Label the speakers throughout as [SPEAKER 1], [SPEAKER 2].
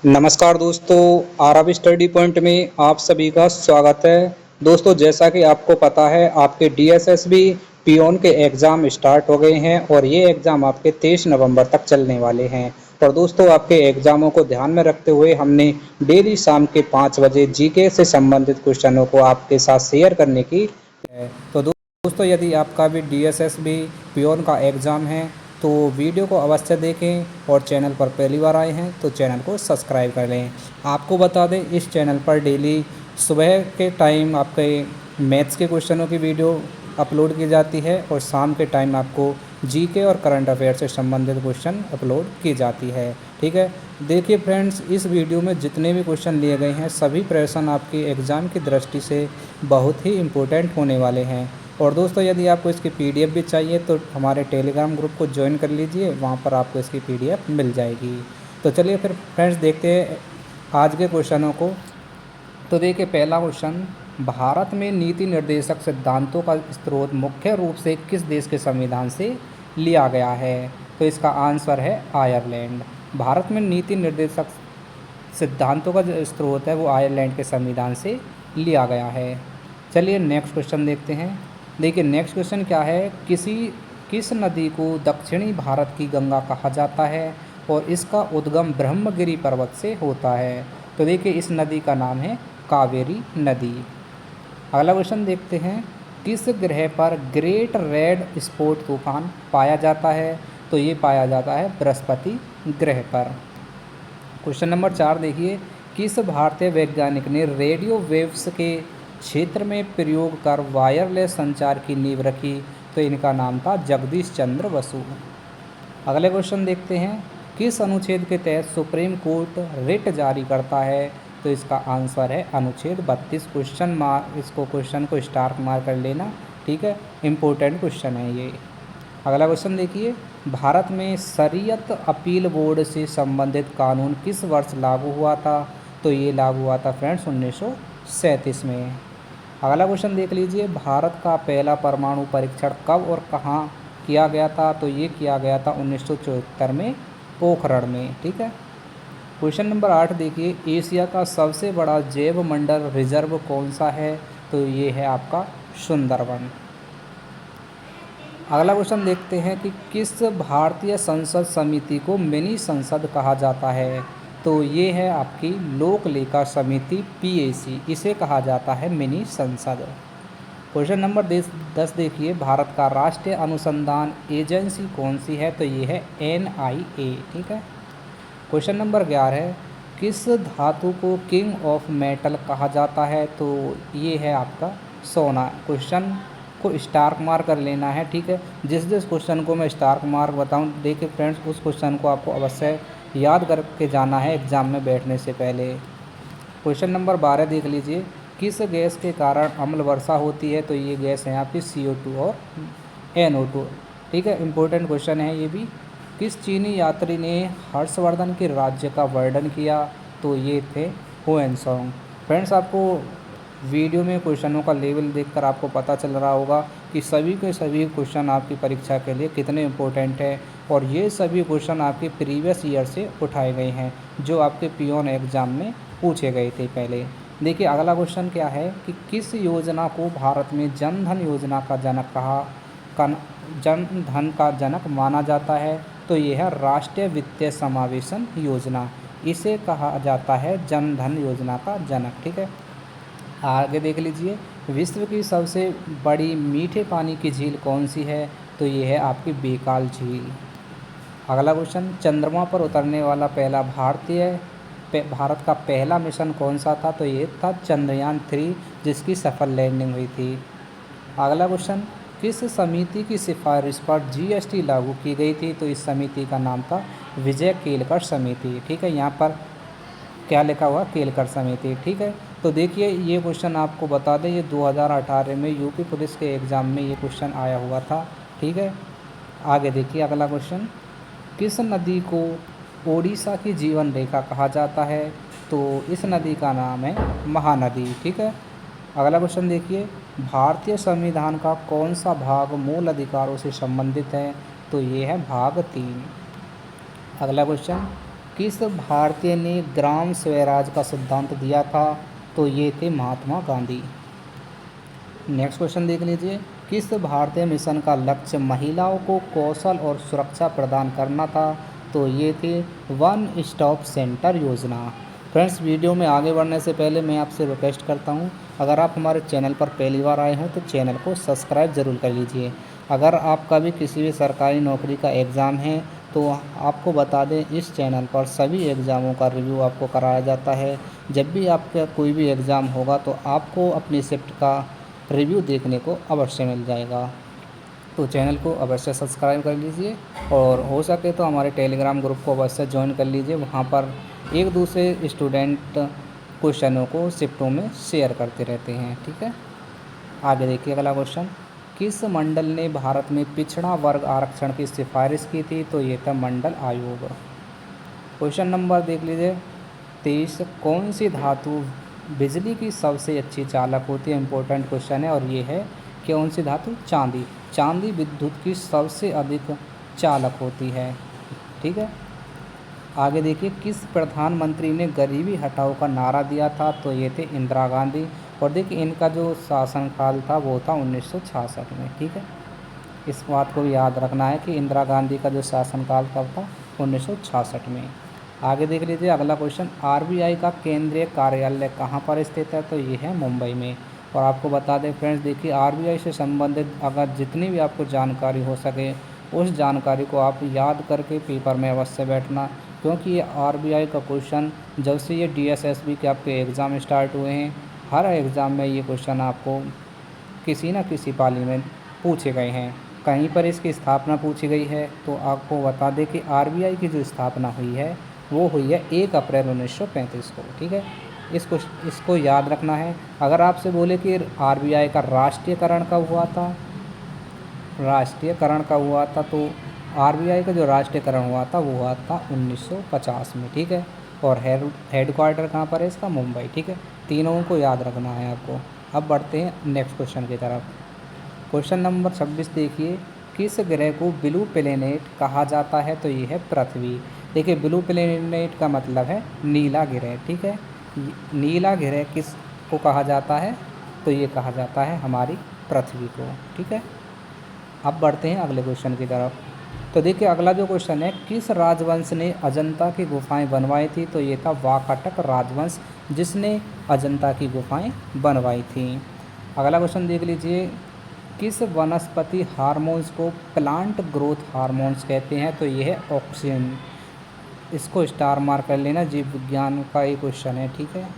[SPEAKER 1] नमस्कार दोस्तों, RR study point में आप सभी का स्वागत है। दोस्तों, जैसा कि आपको पता है, आपके डीएसएसबी पियोन के एग्ज़ाम स्टार्ट हो गए हैं और ये एग्ज़ाम आपके 23 नवंबर तक चलने वाले हैं। और दोस्तों, आपके एग्ज़ामों को ध्यान में रखते हुए हमने डेली शाम के 5 बजे जीके से संबंधित क्वेश्चनों को आपके साथ शेयर करने की है। तो दोस्तों, यदि आपका भी डीएसएसबी पियोन का एग्ज़ाम है तो वीडियो को अवश्य देखें और चैनल पर पहली बार आए हैं तो चैनल को सब्सक्राइब कर लें। आपको बता दें, इस चैनल पर डेली सुबह के टाइम आपके मैथ्स के क्वेश्चनों की वीडियो अपलोड की जाती है और शाम के टाइम आपको जीके और करंट अफेयर से संबंधित क्वेश्चन अपलोड की जाती है। ठीक है, देखिए फ्रेंड्स, इस वीडियो में जितने भी क्वेश्चन लिए गए हैं सभी प्रश्न आपके एग्ज़ाम की दृष्टि से बहुत ही इम्पोर्टेंट होने वाले हैं। और दोस्तों, यदि आपको इसकी पीडीएफ भी चाहिए तो हमारे टेलीग्राम ग्रुप को ज्वाइन कर लीजिए, वहाँ पर आपको इसकी पीडीएफ मिल जाएगी। तो चलिए फिर फ्रेंड्स देखते हैं आज के क्वेश्चनों को। तो देखिए, पहला क्वेश्चन, भारत में नीति निर्देशक सिद्धांतों का स्रोत मुख्य रूप से किस देश के संविधान से लिया गया है? तो इसका आंसर है आयरलैंड। भारत में नीति निर्देशक सिद्धांतों का जो स्रोत है वो आयरलैंड के संविधान से लिया गया है। चलिए नेक्स्ट क्वेश्चन देखते हैं। देखिए नेक्स्ट क्वेश्चन क्या है, किस नदी को दक्षिणी भारत की गंगा कहा जाता है और इसका उद्गम ब्रह्मगिरी पर्वत से होता है? तो देखिए, इस नदी का नाम है कावेरी नदी। अगला क्वेश्चन देखते हैं, किस ग्रह पर ग्रेट रेड स्पॉट तूफान पाया जाता है? तो ये पाया जाता है बृहस्पति ग्रह पर। क्वेश्चन नंबर 4 देखिए, किस भारतीय वैज्ञानिक ने रेडियो वेव्स के क्षेत्र में प्रयोग कर वायरलेस संचार की नींव रखी? तो इनका नाम था जगदीश चंद्र बसु। अगले क्वेश्चन देखते हैं, किस अनुच्छेद के तहत सुप्रीम कोर्ट रिट जारी करता है? तो इसका आंसर है अनुच्छेद 32। क्वेश्चन को स्टार मार कर लेना, ठीक है, इम्पोर्टेंट क्वेश्चन है ये। अगला क्वेश्चन देखिए, भारत में शरीयत अपील बोर्ड से संबंधित कानून किस वर्ष लागू हुआ था? तो ये लागू हुआ था फ्रेंड्स 1937 में। अगला क्वेश्चन देख लीजिए, भारत का पहला परमाणु परीक्षण कब और कहाँ किया गया था? तो ये किया गया था 1974 में पोखरण में। ठीक है, क्वेश्चन नंबर 8 देखिए, एशिया का सबसे बड़ा जैव मंडल रिजर्व कौन सा है? तो ये है आपका सुंदरवन। अगला क्वेश्चन देखते हैं कि किस भारतीय संसद समिति को मिनी संसद कहा जाता है? तो ये है आपकी लोक लेखा समिति पीएसी, इसे कहा जाता है मिनी संसद। क्वेश्चन नंबर 10 देखिए, भारत का राष्ट्रीय अनुसंधान एजेंसी कौन सी है? तो ये है एनआईए। ठीक है, क्वेश्चन नंबर 11, किस धातु को किंग ऑफ मेटल कहा जाता है? तो ये है आपका सोना। क्वेश्चन को स्टार मार्क कर लेना है, ठीक है। जिस क्वेश्चन को मैं स्टार मार्क बताऊं, देखिए फ्रेंड्स, उस क्वेश्चन को आपको अवश्य याद करके जाना है एग्ज़ाम में बैठने से पहले। क्वेश्चन नंबर 12 देख लीजिए, किस गैस के कारण अम्ल वर्षा होती है? तो ये गैस है आपकी CO2 और NO2। ठीक है, इम्पोर्टेंट क्वेश्चन है ये भी। किस चीनी यात्री ने हर्षवर्धन के राज्य का वर्णन किया? तो ये थे हुएनसांग। फ्रेंड्स, आपको वीडियो में क्वेश्चनों का लेवल देखकर आपको पता चल रहा होगा कि सभी के सभी क्वेश्चन आपकी परीक्षा के लिए कितने इम्पोर्टेंट है और ये सभी क्वेश्चन आपके प्रीवियस ईयर से उठाए गए हैं जो आपके पियोन एग्ज़ाम में पूछे गए थे पहले। देखिए अगला क्वेश्चन क्या है कि किस योजना को भारत में जन धन योजना का जन धन का जनक माना जाता है? तो ये है राष्ट्रीय वित्तीय समावेशन योजना, इसे कहा जाता है जन धन योजना का जनक। ठीक है, आगे देख लीजिए, विश्व की सबसे बड़ी मीठे पानी की झील कौन सी है? तो ये है आपकी बेकाल झील। अगला क्वेश्चन, चंद्रमा पर उतरने वाला भारत का पहला मिशन कौन सा था? तो ये था चंद्रयान 3, जिसकी सफल लैंडिंग हुई थी। अगला क्वेश्चन, किस समिति की सिफारिश पर GST लागू की गई थी? तो इस समिति का नाम था विजय केलकर समिति। ठीक है, यहाँ पर क्या लिखा हुआ? केलकर समिति। ठीक है, तो देखिए ये क्वेश्चन आपको बता दें, ये 2018 में यूपी पुलिस के एग्ज़ाम में ये क्वेश्चन आया हुआ था। ठीक है, आगे देखिए अगला क्वेश्चन, किस नदी को ओडिशा की जीवन रेखा कहा जाता है? तो इस नदी का नाम है महानदी। ठीक है, अगला क्वेश्चन देखिए, भारतीय संविधान का कौन सा भाग मूल अधिकारों से संबंधित है? तो ये है भाग 3। अगला क्वेश्चन, किस भारतीय ने ग्राम स्वराज का सिद्धांत दिया था? तो ये थे महात्मा गांधी। नेक्स्ट क्वेश्चन देख लीजिए, किस भारतीय मिशन का लक्ष्य महिलाओं को कौशल और सुरक्षा प्रदान करना था? तो ये थे वन स्टॉप सेंटर योजना। फ्रेंड्स, वीडियो में आगे बढ़ने से पहले मैं आपसे रिक्वेस्ट करता हूं, अगर आप हमारे चैनल पर पहली बार आए हों तो चैनल को सब्सक्राइब ज़रूर कर लीजिए। अगर आपका भी किसी भी सरकारी नौकरी का एग्ज़ाम है तो आपको बता दें, इस चैनल पर सभी एग्ज़ामों का रिव्यू आपको कराया जाता है। जब भी आपका कोई भी एग्ज़ाम होगा तो आपको अपनी शिफ्ट का रिव्यू देखने को अवश्य मिल जाएगा। तो चैनल को अवश्य सब्सक्राइब कर लीजिए और हो सके तो हमारे टेलीग्राम ग्रुप को अवश्य ज्वाइन कर लीजिए। वहाँ पर एक दूसरे स्टूडेंट क्वेश्चनों को शिफ्टों में शेयर करते रहते हैं। ठीक है, आगे देखिए अगला क्वेश्चन, किस मंडल ने भारत में पिछड़ा वर्ग आरक्षण की सिफारिश की थी? तो ये था मंडल आयोग। क्वेश्चन नंबर देख लीजिए 23, कौन सी धातु बिजली की सबसे अच्छी चालक होती है? इंपॉर्टेंट क्वेश्चन है और ये है कि कौन सी धातु? चांदी। चांदी विद्युत की सबसे अधिक चालक होती है। ठीक है, आगे देखिए, किस प्रधानमंत्री ने गरीबी हटाओ का नारा दिया था? तो ये थे इंदिरा गांधी। और देखिए इनका जो शासनकाल था वो था 1966 में। ठीक है, इस बात को भी याद रखना है कि इंदिरा गांधी का जो शासनकाल कब था? 1966 में। आगे देख लीजिए अगला क्वेश्चन, आरबीआई का केंद्रीय कार्यालय कहाँ पर स्थित है? तो ये है मुंबई में। और आपको बता दें फ्रेंड्स, देखिए आरबीआई से संबंधित अगर जितनी भी आपको जानकारी हो सके उस जानकारी को आप याद करके पेपर में अवश्य बैठना, क्योंकि ये आरबीआई का क्वेश्चन जब से ये डीएसएसबी के आपके एग्ज़ाम स्टार्ट हुए हैं, हर एग्ज़ाम में ये क्वेश्चन आपको किसी न किसी पाली में पूछे गए हैं। कहीं पर इसकी स्थापना पूछी गई है तो आपको बता दें कि आरबीआई की जो स्थापना हुई है वो हुई है 1 अप्रैल 1935 को। ठीक है, इसको याद रखना है। अगर आपसे बोले कि आरबीआई का राष्ट्रीयकरण कब हुआ था? राष्ट्रीयकरण कब हुआ था? तो आरबीआई का जो राष्ट्रीयकरण हुआ था वो हुआ था 1950 में। ठीक है, और हेडक्वार्टर कहाँ पर है इसका? मुंबई। ठीक है, तीनों को याद रखना है आपको। अब बढ़ते हैं नेक्स्ट क्वेश्चन की तरफ। क्वेश्चन नंबर 26 देखिए, किस ग्रह को ब्लू प्लेनेट कहा जाता है? तो ये है पृथ्वी। देखिए ब्लू प्लेनेट का मतलब है नीला ग्रह। ठीक है, नीला ग्रह किस को कहा जाता है? तो ये कहा जाता है हमारी पृथ्वी को। ठीक है, अब बढ़ते हैं अगले क्वेश्चन की तरफ। तो देखिए अगला जो क्वेश्चन है, किस राजवंश ने अजंता की गुफाएं बनवाई थी? तो ये था वाकाटक राजवंश, जिसने अजंता की गुफाएं बनवाई थी। अगला क्वेश्चन देख लीजिए, किस वनस्पति हार्मोन्स को प्लांट ग्रोथ हार्मोन्स कहते हैं? तो ये है ऑक्सिन। इसको स्टार मार्क कर लेना, जीव विज्ञान का ये क्वेश्चन है। ठीक है,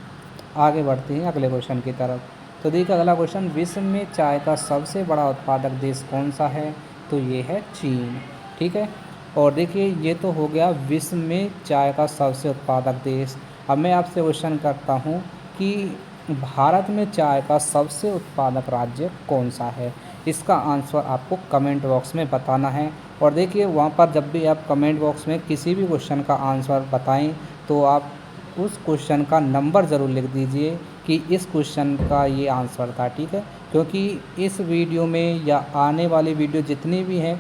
[SPEAKER 1] आगे बढ़ते हैं अगले क्वेश्चन की तरफ। तो देखिए अगला क्वेश्चन, विश्व में चाय का सबसे बड़ा उत्पादक देश कौन सा है? तो ये है चीन। ठीक है, और देखिए ये तो हो गया विश्व में चाय का सबसे उत्पादक देश। अब मैं आपसे क्वेश्चन करता हूँ कि भारत में चाय का सबसे उत्पादक राज्य कौन सा है? इसका आंसर आपको कमेंट बॉक्स में बताना है। और देखिए वहाँ पर जब भी आप कमेंट बॉक्स में किसी भी क्वेश्चन का आंसर बताएं तो आप उस क्वेश्चन का नंबर ज़रूर लिख दीजिए कि इस क्वेश्चन का ये आंसर था। ठीक है, क्योंकि इस वीडियो में या आने वाली वीडियो जितनी भी हैं,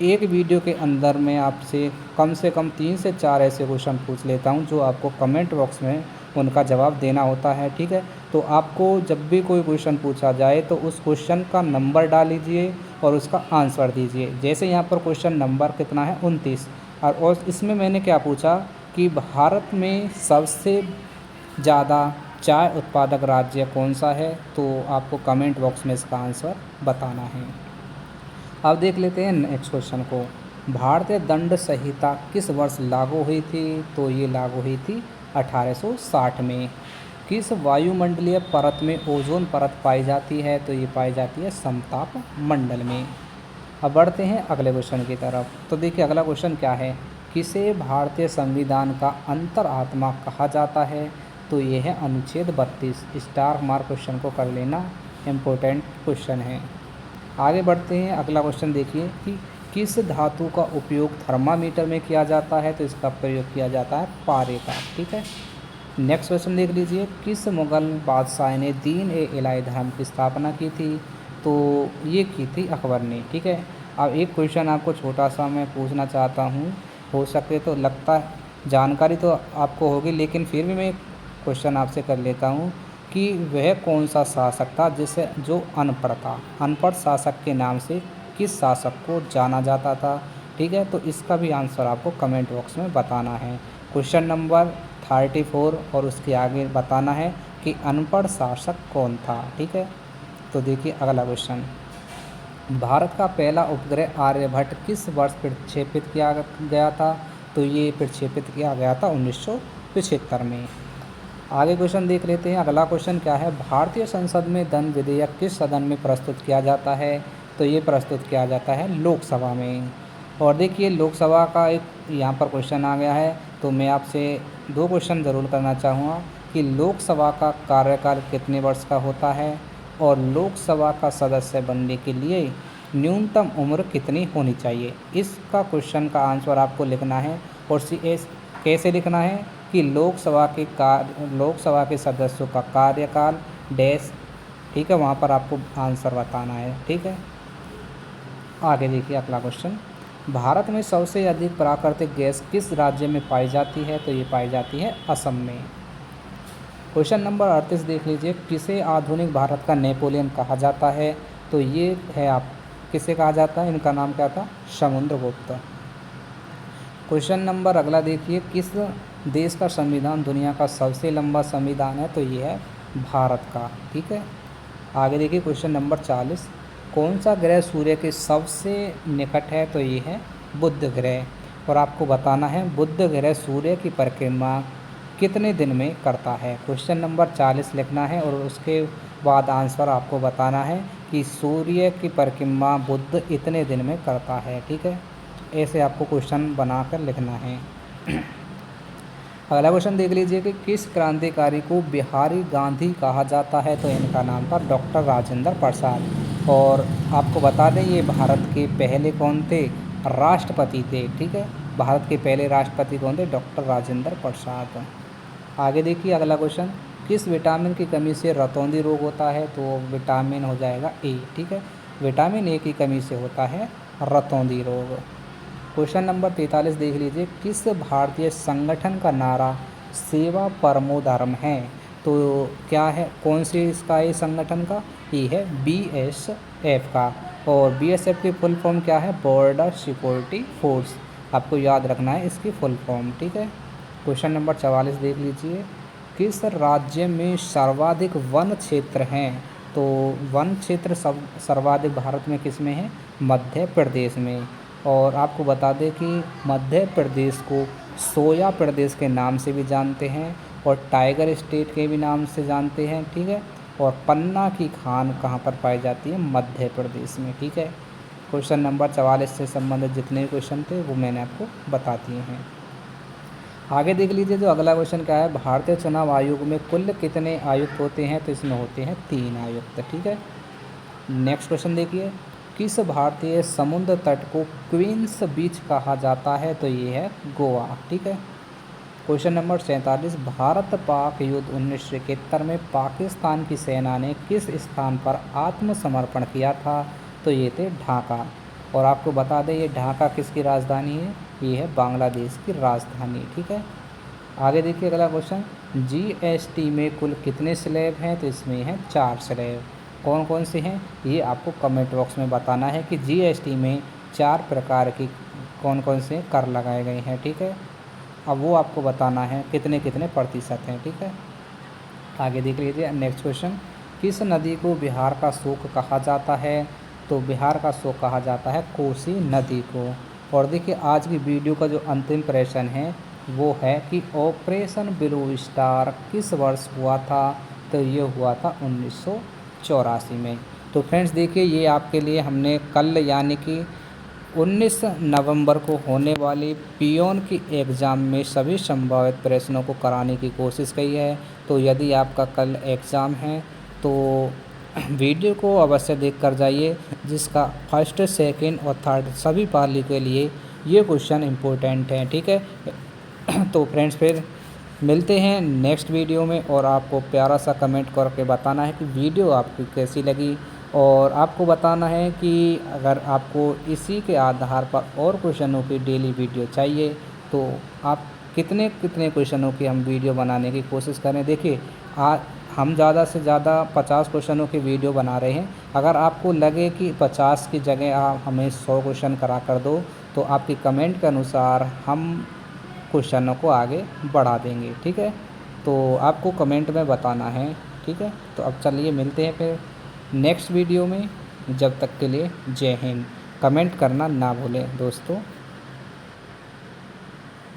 [SPEAKER 1] एक वीडियो के अंदर मैं आपसे कम से कम 3 से 4 ऐसे क्वेश्चन पूछ लेता हूं जो आपको कमेंट बॉक्स में उनका जवाब देना होता है। ठीक है, तो आपको जब भी कोई क्वेश्चन पूछा जाए तो उस क्वेश्चन का नंबर डाल लीजिए और उसका आंसर दीजिए। जैसे यहाँ पर क्वेश्चन नंबर कितना है? 29। और इसमें मैंने क्या पूछा कि भारत में सबसे ज़्यादा चाय उत्पादक राज्य कौन सा है? तो आपको कमेंट बॉक्स में इसका आंसर बताना है। अब देख लेते हैं नेक्स्ट क्वेश्चन को, भारतीय दंड संहिता किस वर्ष लागू हुई थी? तो ये लागू हुई थी 1860 में। किस वायुमंडलीय परत में ओजोन परत पाई जाती है? तो ये पाई जाती है समताप मंडल में। अब बढ़ते हैं अगले क्वेश्चन की तरफ। तो देखिए अगला क्वेश्चन क्या है, किसे भारतीय संविधान का अंतरात्मा कहा जाता है? तो ये है अनुच्छेद 32। स्टार मार्क क्वेश्चन को कर लेना, इम्पोर्टेंट क्वेश्चन है। आगे बढ़ते हैं अगला क्वेश्चन देखिए कि किस धातु का उपयोग थर्मामीटर में किया जाता है? तो इसका प्रयोग किया जाता है पारे का। ठीक है, नेक्स्ट क्वेश्चन देख लीजिए, किस मुग़ल बादशाह ने दीन ए इलाही धर्म की स्थापना की थी? तो ये की थी अकबर ने। ठीक है, अब एक क्वेश्चन आपको छोटा सा मैं पूछना चाहता हूँ, हो सके तो लगता जानकारी तो आपको होगी, लेकिन फिर भी मैं क्वेश्चन आपसे कर लेता हूँ कि वह कौन सा शासक था जिसे जो अनपढ़ था। अनपढ़ शासक के नाम से किस शासक को जाना जाता था। ठीक है, तो इसका भी आंसर आपको कमेंट बॉक्स में बताना है। क्वेश्चन नंबर 34 और उसके आगे बताना है कि अनपढ़ शासक कौन था। ठीक है, तो देखिए अगला क्वेश्चन, भारत का पहला उपग्रह आर्यभट्ट किस वर्ष प्रक्षेपित किया गया था। तो ये प्रक्षेपित किया गया था 1975 में। आगे क्वेश्चन देख लेते हैं। अगला क्वेश्चन क्या है, भारतीय संसद में धन विधेयक किस सदन में प्रस्तुत किया जाता है। तो ये प्रस्तुत किया जाता है लोकसभा में। और देखिए लोकसभा का एक यहाँ पर क्वेश्चन आ गया है, तो मैं आपसे दो क्वेश्चन ज़रूर करना चाहूँगा कि लोकसभा का कार्यकाल कितने वर्ष का होता है और लोकसभा का सदस्य बनने के लिए न्यूनतम उम्र कितनी होनी चाहिए। इसका क्वेश्चन का आंसर आपको लिखना है। और कैसे लिखना है कि लोकसभा के सदस्यों का कार्यकाल डैश। ठीक है, वहाँ पर आपको आंसर बताना है। ठीक है, आगे देखिए अगला क्वेश्चन, भारत में सबसे अधिक प्राकृतिक गैस किस राज्य में पाई जाती है। तो ये पाई जाती है असम में। क्वेश्चन नंबर 38 देख लीजिए, किसे आधुनिक भारत का नेपोलियन कहा जाता है। तो ये है आप किसे कहा जाता है, इनका नाम क्या था, समुद्रगुप्त। क्वेश्चन नंबर अगला देखिए, किस देश का संविधान दुनिया का सबसे लंबा संविधान है। तो ये है भारत का। ठीक है, आगे देखिए क्वेश्चन नंबर 40, कौन सा ग्रह सूर्य के सबसे निकट है। तो ये है बुध ग्रह। और आपको बताना है बुध ग्रह सूर्य की परिक्रमा कितने दिन में करता है। क्वेश्चन नंबर 40 लिखना है और उसके बाद आंसर आपको बताना है कि सूर्य की परिक्रमा बुध इतने दिन में करता है। ठीक है, ऐसे आपको क्वेश्चन बनाकर लिखना है। अगला क्वेश्चन देख लीजिए कि किस क्रांतिकारी को बिहारी गांधी कहा जाता है। तो इनका नाम था डॉक्टर राजेंद्र प्रसाद। और आपको बता दें ये भारत के पहले कौन थे, राष्ट्रपति थे। ठीक है, भारत के पहले राष्ट्रपति कौन थे, डॉक्टर राजेंद्र प्रसाद। आगे देखिए अगला क्वेश्चन, किस विटामिन की कमी से रतौंधी रोग होता है। तो विटामिन हो जाएगा ए। ठीक है, विटामिन ए की कमी से होता है रतौंधी रोग। क्वेश्चन नंबर 43 देख लीजिए, किस भारतीय संगठन का नारा सेवा परमो धर्म है। तो क्या है, कौन से इसका ये संगठन का, ये है BSF का। और BSF की फुल फॉर्म क्या है, बॉर्डर सिक्योरिटी फोर्स। आपको याद रखना है इसकी फुल फॉर्म। ठीक है, क्वेश्चन नंबर 44 देख लीजिए, किस राज्य में सर्वाधिक वन क्षेत्र हैं। तो वन क्षेत्र सर्वाधिक भारत में किस में है, मध्य प्रदेश में। और आपको बता दें कि मध्य प्रदेश को सोया प्रदेश के नाम से भी जानते हैं और टाइगर स्टेट के भी नाम से जानते हैं। ठीक है, और पन्ना की खान कहाँ पर पाई जाती है, मध्य प्रदेश में। ठीक है, क्वेश्चन नंबर 44 से संबंधित जितने भी क्वेश्चन थे वो मैंने आपको बता दिए हैं। आगे देख लीजिए जो अगला क्वेश्चन क्या है, भारतीय चुनाव आयोग में कुल कितने आयुक्त होते हैं। तो इसमें होते हैं 3 आयुक्त। ठीक है, नेक्स्ट क्वेश्चन देखिए, किस भारतीय समुद्र तट को क्वींस बीच कहा जाता है। तो ये है गोवा। ठीक है, क्वेश्चन नंबर 47, भारत पाक युद्ध 1971 में पाकिस्तान की सेना ने किस स्थान पर आत्मसमर्पण किया था। तो ये थे ढाका। और आपको बता दें ये ढाका किसकी राजधानी है, ये है बांग्लादेश की राजधानी। ठीक है, आगे देखिए अगला क्वेश्चन, GST में कुल कितने स्लैब हैं। तो इसमें है 4 स्लैब। कौन कौन से हैं ये आपको कमेंट बॉक्स में बताना है कि GST में 4 प्रकार की कौन कौन से कर लगाए गए हैं। ठीक है, अब वो आपको बताना है कितने कितने प्रतिशत हैं। ठीक है, आगे देख लीजिए नेक्स्ट क्वेश्चन, किस नदी को बिहार का शोक कहा जाता है। तो बिहार का शोक कहा जाता है कोसी नदी को। और देखिए आज की वीडियो का जो अंतिम प्रश्न है वो है कि ऑपरेशन ब्लू स्टार किस वर्ष हुआ था। तो ये हुआ था 1984 में। तो फ्रेंड्स देखिए ये आपके लिए हमने कल यानी कि 19 नवंबर को होने वाली पियोन की एग्ज़ाम में सभी संभावित प्रश्नों को कराने की कोशिश की है। तो यदि आपका कल एग्ज़ाम है तो वीडियो को अवश्य देख कर जाइए, जिसका फर्स्ट सेकंड और थर्ड सभी पाली के लिए ये क्वेश्चन इम्पोर्टेंट हैं। ठीक है, तो फ्रेंड्स फिर मिलते हैं नेक्स्ट वीडियो में। और आपको प्यारा सा कमेंट करके बताना है कि वीडियो आपको कैसी लगी। और आपको बताना है कि अगर आपको इसी के आधार पर और क्वेश्चनों की डेली वीडियो चाहिए तो आप कितने कितने क्वेश्चनों की हम वीडियो बनाने की कोशिश करें। देखिए हम ज़्यादा से ज़्यादा 50 क्वेश्चनों की वीडियो बना रहे हैं। अगर आपको लगे कि 50 की जगह आप हमें 100 क्वेश्चन करा कर दो, तो आपकी कमेंट के अनुसार हम क्वेश्चनों को आगे बढ़ा देंगे, ठीक है। तो आपको कमेंट में बताना है, ठीक है। तो अब चलिए मिलते हैं फिर नेक्स्ट वीडियो में। जब तक के लिए जय हिंद। कमेंट करना ना भूलें दोस्तों।